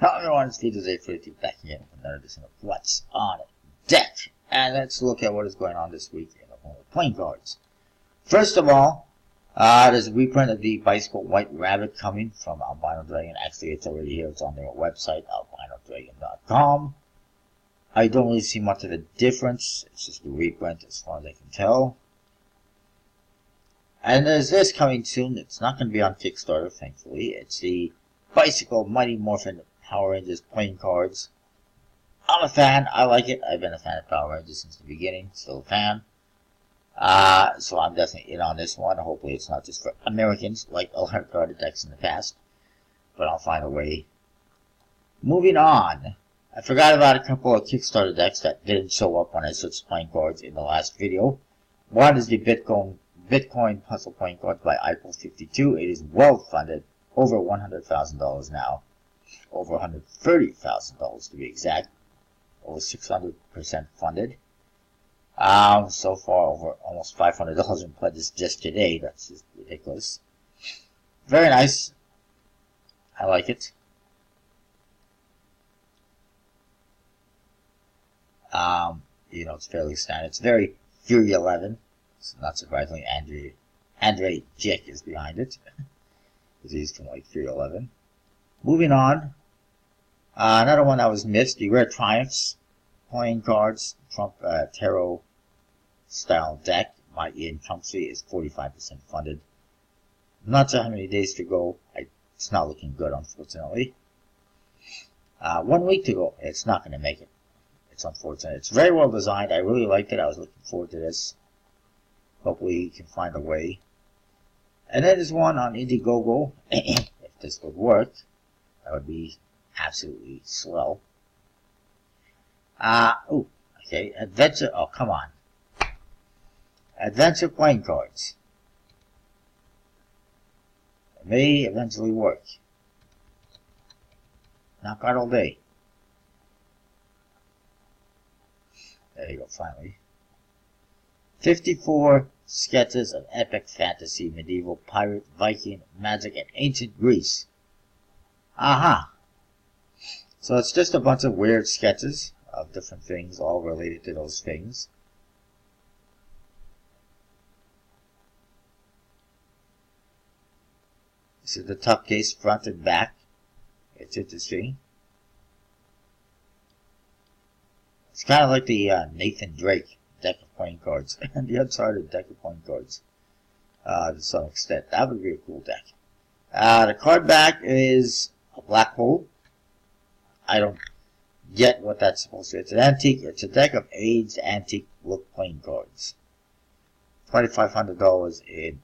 Hello everyone, it's Peter back again with another edition of What's on Deck. And let's look at what is going on this week in the world of playing cards. First of all, there's a reprint of the Bicycle White Rabbit coming from Albino Dragon. Actually, it's already here. It's on their website, albinodragon.com. I don't really see much of a difference. It's just a reprint as far as I can tell. And there's this coming soon. It's not going to be on Kickstarter, thankfully. It's the Bicycle Mighty Morphin Power Rangers playing cards. I'm a fan. I like it. I've been a fan of Power Rangers since the beginning. Still a fan. So I'm definitely in on this one. Hopefully it's not just for Americans like a lot of carded decks in the past. But I'll find a way. Moving on. I forgot about a couple of Kickstarter decks that didn't show up when I searched playing cards in the last video. One is the Bitcoin Puzzle Playing Cards by Eichel52. It is well funded. Over $100,000 now. Over $130,000 to be exact. Over 600% funded. So far over almost $500 in pledges just today. That's just ridiculous. Very nice. I like it. It's fairly standard. It's very Fury 11. So not surprisingly, Andre Jick is behind it. He's from like Fury 11. Moving on. Another one that was missed, the Rare Triumphs playing cards, Trump Tarot style deck. My Ian Chumsey is 45% funded. Not sure how many days to go. It's not looking good, unfortunately. 1 week to go. It's not going to make it. It's unfortunate. It's very well designed. I really liked it. I was looking forward to this. Hopefully you can find a way. And then there's one on Indiegogo. If this would work, that would be absolutely swell. Okay. Adventure. Oh, come on. Adventure playing cards. It may eventually work. Not quite all day. There you go, finally. 54 sketches of epic fantasy, medieval, pirate, Viking, magic, and ancient Greece. Aha! So it's just a bunch of weird sketches of different things, all related to those things. This is the top case, front and back. It's interesting. It's kind of like the Nathan Drake deck of playing cards, and the Uncharted deck of playing cards, to some extent. That would be a cool deck. The card back is a black hole. I don't get what that's supposed to be. It's an antique. It's a deck of aged antique look playing cards. $2,500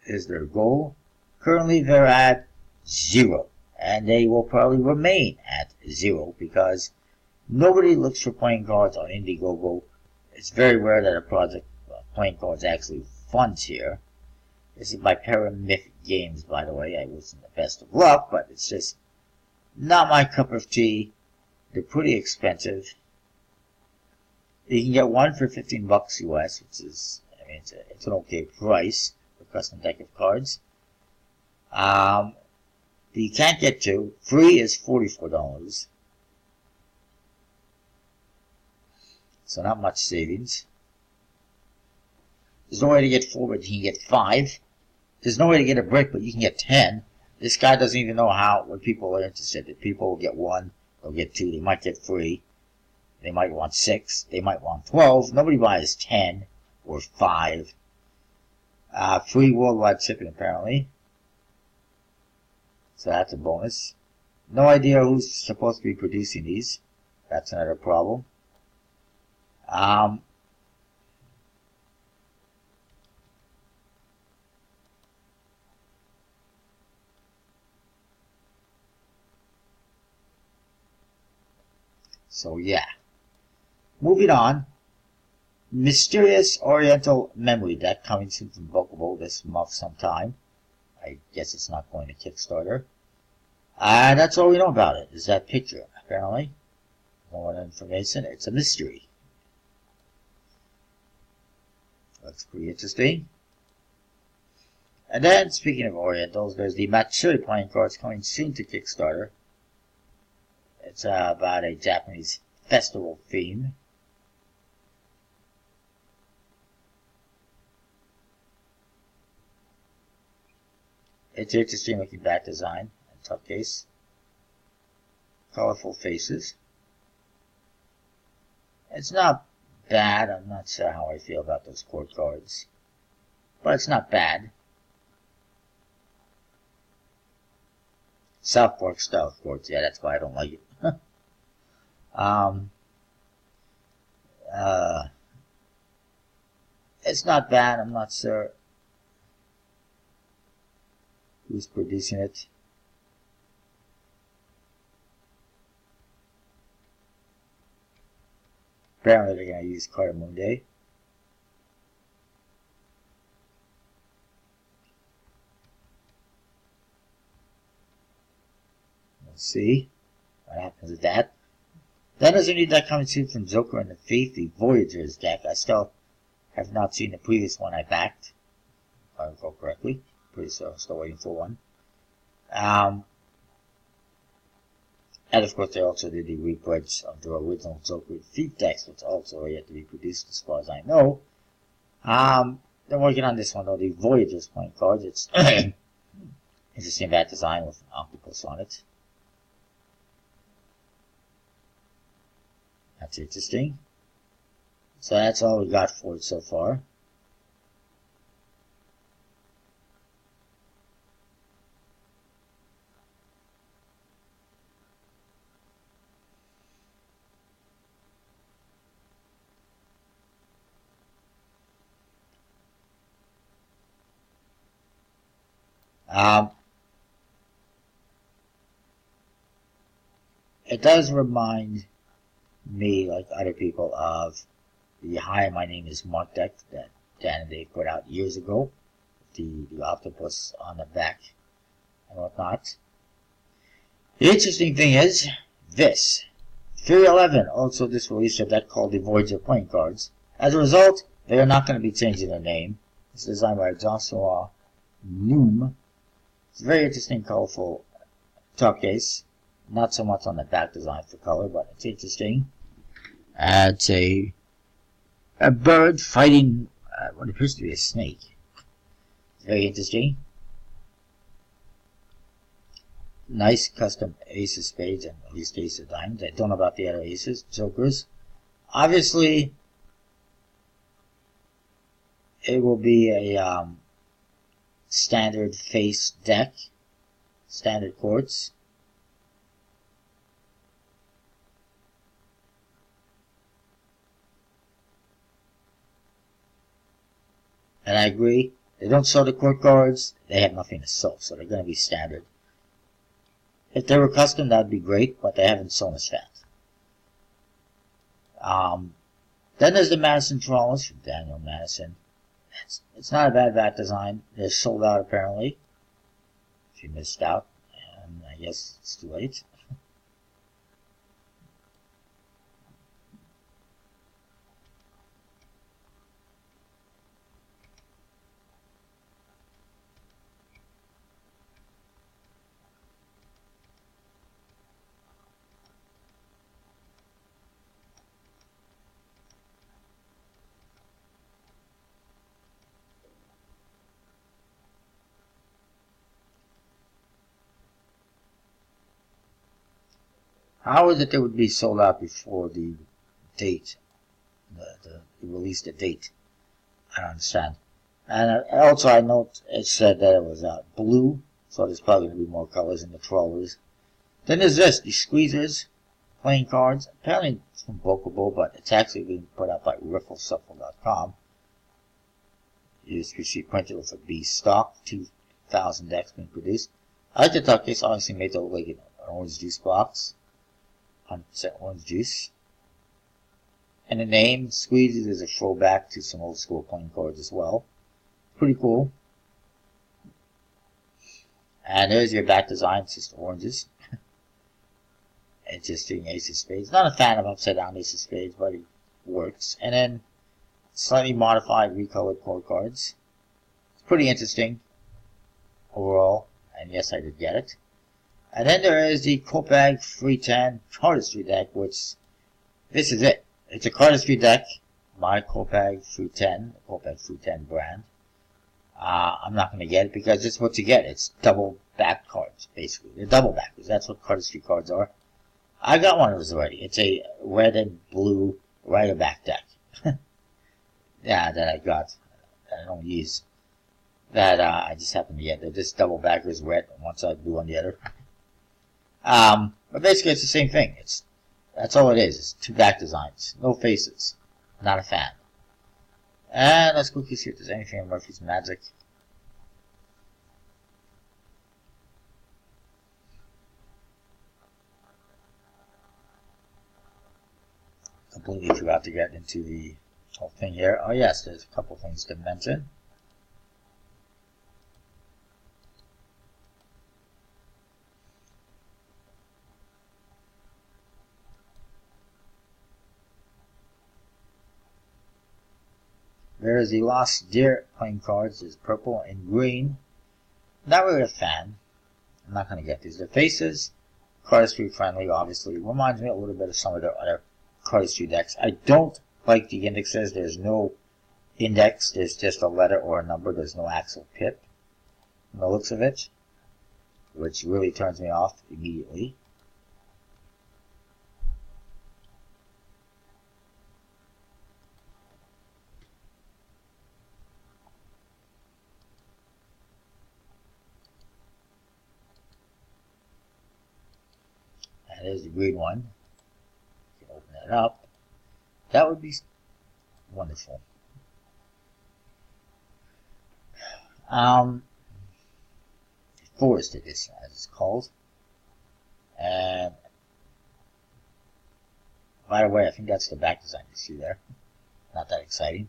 is their goal. Currently they're at 0, and they will probably remain at 0 because nobody looks for playing cards on Indiegogo. It's very rare that a project playing cards actually funds here. This is by Paramyth Games, by the way. I wish them the best of luck, but it's just not my cup of tea. They're pretty expensive. You can get one for $15 US, which is, it's an okay price for a custom deck of cards. You can't get two. Free is $44. So not much savings. There's no way to get 4, but you can get 5. There's no way to get a brick, but you can get 10. This guy doesn't even know when people are interested. If people will get 1, they'll get 2. They might get 3. They might want 6. They might want 12. Nobody buys 10 or 5. Free worldwide shipping, apparently. So that's a bonus. No idea who's supposed to be producing these. That's another problem. So yeah. Moving on. Mysterious Oriental Memory Deck coming soon from Bokobo this month sometime. I guess it's not going to Kickstarter. And that's all we know about it, is that picture, apparently. No more information. It's a mystery. Looks pretty interesting. And then, speaking of Orientals, there's the Matsuri playing cards coming soon to Kickstarter. It's about a Japanese festival theme. It's interesting looking back design and top case. Colorful faces. It's not bad. I'm not sure how I feel about those court cards, but it's not bad. South Park style courts, yeah, that's why I don't like it. It's not bad. I'm not sure who's producing it. Apparently they're going to use Cardamonde. Let's see what happens with that. Then there's a new deck coming soon from Joker and the Thief, the Voyagers deck. I still have not seen the previous one I backed, if I recall correctly. Pretty sure I'm still waiting for one. And of course they also did the reprints of the original Joker and Thief decks, which also are yet to be produced as far as I know. They're working on this one though, the Voyagers playing cards. It's interesting that design with an octopus on it. That's interesting. So that's all we got for it so far. It does remind me, like other people, of the Hi, My Name is Mark deck that Dan and Dave put out years ago. The octopus on the back and whatnot. The interesting thing is this. 311 also just released a deck called the Voyager playing cards. As a result, they are not going to be changing their name. It's designed by Joshua Noom. It's a very interesting, colorful top case. Not so much on the back design for color, but it's interesting. It's a bird fighting what appears to be a snake. It's very interesting. Nice custom ace of spades and at least ace of diamonds. I don't know about the other aces, jokers. Obviously, it will be a standard face deck, standard courts. And I agree, they don't sell the court cards, they have nothing to sell, so they're going to be standard. If they were custom, that would be great, but they haven't sold as fast. Then there's the Madison Trawlers from Daniel Madison. It's not a bad design. They're sold out apparently. If you missed out, and I guess it's too late. How is it they would be sold out before the date? The release the date. I don't understand. And also I note it said that it was blue, so there's probably going to be more colors in the trawlers. Then there's this, the Squeezers playing cards. Apparently it's from Bokobo, but it's actually being put out by riffleshuffle.com. USPC printed with a B stock, 2,000 decks being produced. I like the top case, obviously made to look like an orange juice box. 100% orange juice. And the name, Squeezes, is a throwback to some old school playing cards as well. Pretty cool. And there's your back design, it's just oranges. Interesting ace of spades. Not a fan of upside down ace of spades, but it works. And then slightly modified recolored core cards. It's pretty interesting overall. And yes, I did get it. And then there is the Copag 310 Cardistry deck, which, this is it. It's a cardistry deck by Copag 310, the Copag 310 brand. I'm not going to get it because it's what you get. It's double back cards, basically. They're double backers. That's what cardistry cards are. I got one of those already. It's a red and blue right of back deck. Yeah, that I got. That I don't use. That I just happen to get. They're just double backers, red on one side, blue on the other. But basically it's the same thing. That's all it is. It's two back designs. No faces. Not a fan. And let's quickly see if there's anything in Murphy's Magic. Completely forgot to get into the whole thing here. Oh yes, there's a couple things to mention. There is the Lost Deer playing cards. There's purple and green. Not really a fan. I'm not going to get these. The faces, cardistry friendly, obviously. Reminds me a little bit of some of their other cardistry decks. I don't like the indexes. There's no index. There's just a letter or a number. There's no actual pip from the looks of it, which really turns me off immediately. There's the green one. You can open that up. That would be wonderful. Forest Edition, as it's called. And by the way, I think that's the back design you see there. Not that exciting.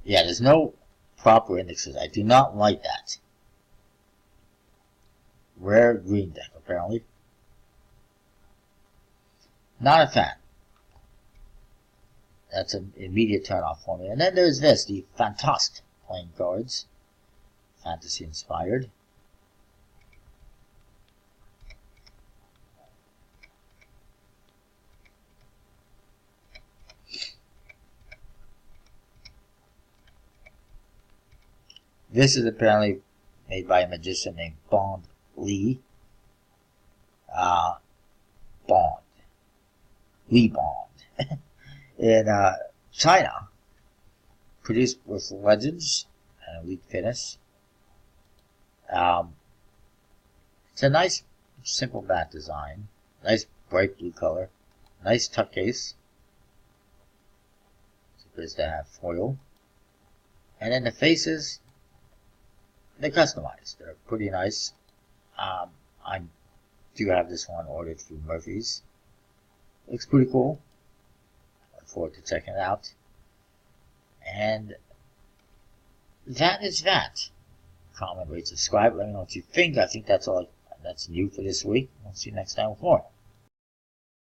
Yeah, there's no proper indexes. I do not like that. Rare green deck, apparently. Not a fan. That's an immediate turn off for me. And then there's this, the Fantost playing cards. Fantasy inspired. This is apparently made by a magician named Bond Lee. Lee Bond. In China. Produced with Legends and Elite Fitness. It's a nice, simple back design. Nice bright blue color. Nice tuck case. It's supposed to have foil. And then the faces, they're customized. They're pretty nice. I do have this one ordered through Murphy's. Looks pretty cool. Look forward to checking it out. And that is that. Comment, rate, subscribe. Let me know what you think. I think that's all that's new for this week. We'll see you next time with more.